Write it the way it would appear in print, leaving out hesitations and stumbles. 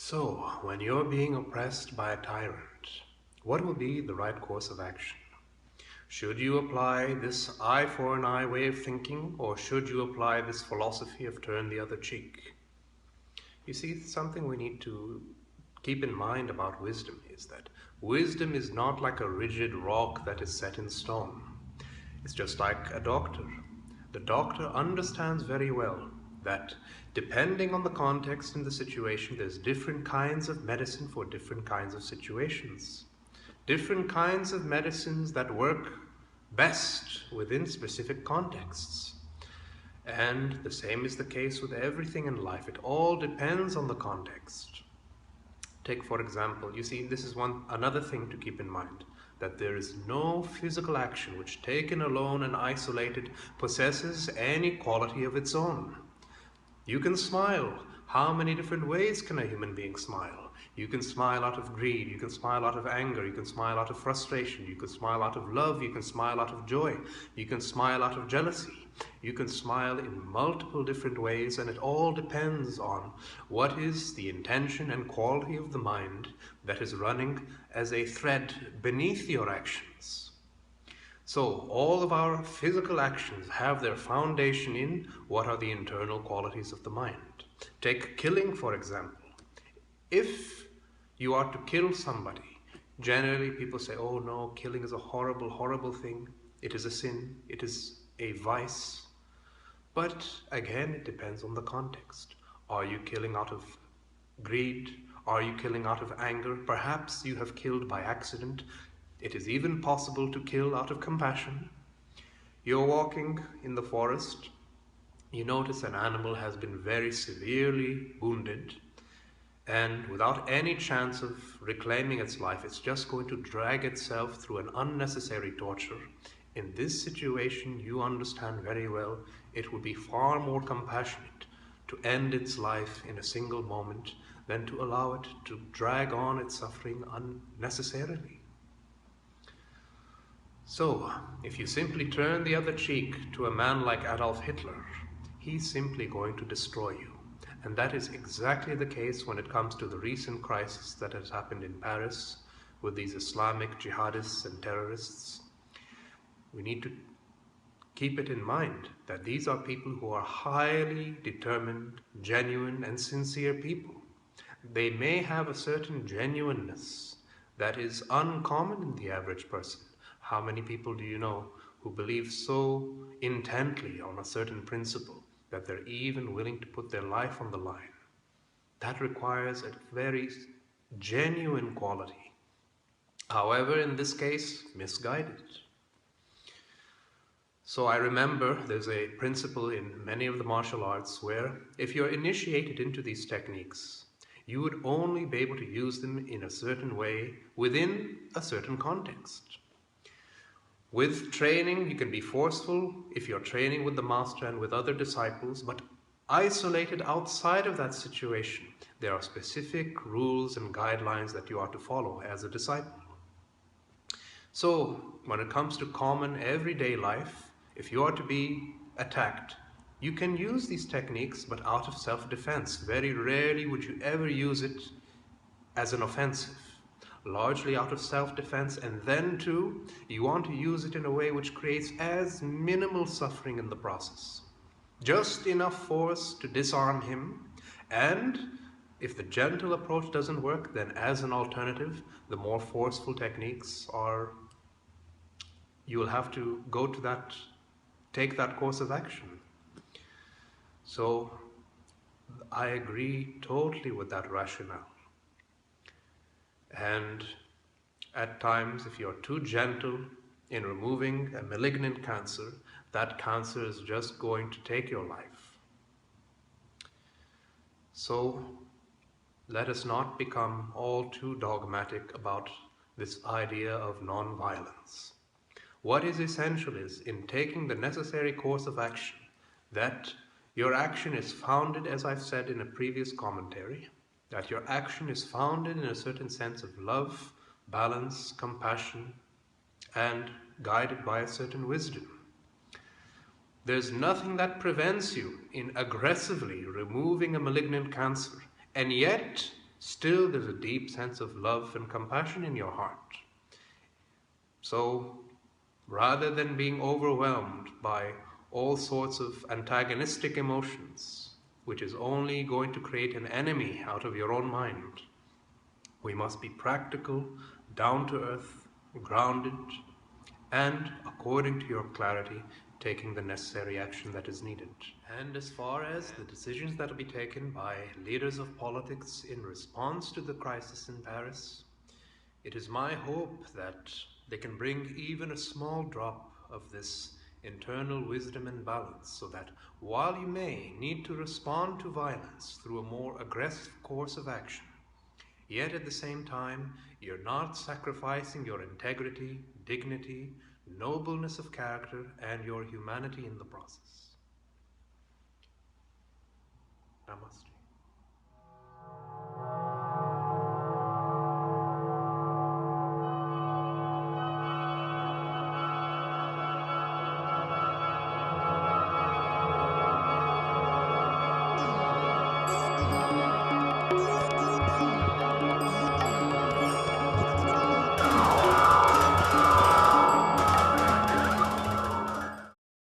So, when you're being oppressed by a tyrant, what will be the right course of action? Should you apply this eye for an eye way of thinking, or should you apply this philosophy of turn the other cheek? You see, something we need to keep in mind about wisdom is that wisdom is not like a rigid rock that is set in stone. It's just like a doctor. The doctor understands very well that depending on the context and the situation, there's different kinds of medicine for different kinds of situations. Different kinds of medicines that work best within specific contexts. And the same is the case with everything in life. It all depends on the context. Take, for example, you see, this is another thing to keep in mind, that there is no physical action which, taken alone and isolated, possesses any quality of its own. You can smile. How many different ways can a human being smile? You can smile out of greed, you can smile out of anger, you can smile out of frustration, you can smile out of love, you can smile out of joy, you can smile out of jealousy. You can smile in multiple different ways, and it all depends on what is the intention and quality of the mind that is running as a thread beneath your actions. So all of our physical actions have their foundation in what are the internal qualities of the mind. Take killing, for example. If you are to kill somebody, generally people say, oh no, killing is a horrible, horrible thing. It is a sin. It is a vice. But again, it depends on the context. Are you killing out of greed? Are you killing out of anger? Perhaps you have killed by accident. It is even possible to kill out of compassion. You're walking in the forest. You notice an animal has been very severely wounded, and without any chance of reclaiming its life, it's just going to drag itself through an unnecessary torture. In this situation, you understand very well, it would be far more compassionate to end its life in a single moment than to allow it to drag on its suffering unnecessarily. So, if you simply turn the other cheek to a man like Adolf Hitler, he's simply going to destroy you. And that is exactly the case when it comes to the recent crisis that has happened in Paris with these Islamic jihadists and terrorists. We need to keep it in mind that these are people who are highly determined, genuine, and sincere people. They may have a certain genuineness that is uncommon in the average person. How many people do you know who believe so intently on a certain principle that they're even willing to put their life on the line? That requires a very genuine quality. However, in this case, misguided. So I remember there's a principle in many of the martial arts where if you're initiated into these techniques, you would only be able to use them in a certain way within a certain context. With training, you can be forceful if you're training with the master and with other disciples, but isolated outside of that situation, there are specific rules and guidelines that you are to follow as a disciple. So when it comes to common everyday life, if you are to be attacked, you can use these techniques, but out of self-defense. Very rarely would you ever use it as an offensive. Largely out of self-defense, and then too, you want to use it in a way which creates as minimal suffering in the process. Just enough force to disarm him, and if the gentle approach doesn't work, then as an alternative, the more forceful techniques are, you will have to go to that, take that course of action. So I agree totally with that rationale. And at times, if you're too gentle in removing a malignant cancer, that cancer is just going to take your life. So let us not become all too dogmatic about this idea of non-violence. What is essential is, in taking the necessary course of action, that your action is founded, as I've said in a previous commentary, that your action is founded in a certain sense of love, balance, compassion, and guided by a certain wisdom. There's nothing that prevents you in aggressively removing a malignant cancer, and yet still there's a deep sense of love and compassion in your heart. So, rather than being overwhelmed by all sorts of antagonistic emotions, which is only going to create an enemy out of your own mind, we must be practical, down to earth, grounded, and, according to your clarity, taking the necessary action that is needed. And as far as the decisions that will be taken by leaders of politics in response to the crisis in Paris, it is my hope that they can bring even a small drop of this internal wisdom and balance, so that while you may need to respond to violence through a more aggressive course of action, yet at the same time, you're not sacrificing your integrity, dignity, nobleness of character, and your humanity in the process.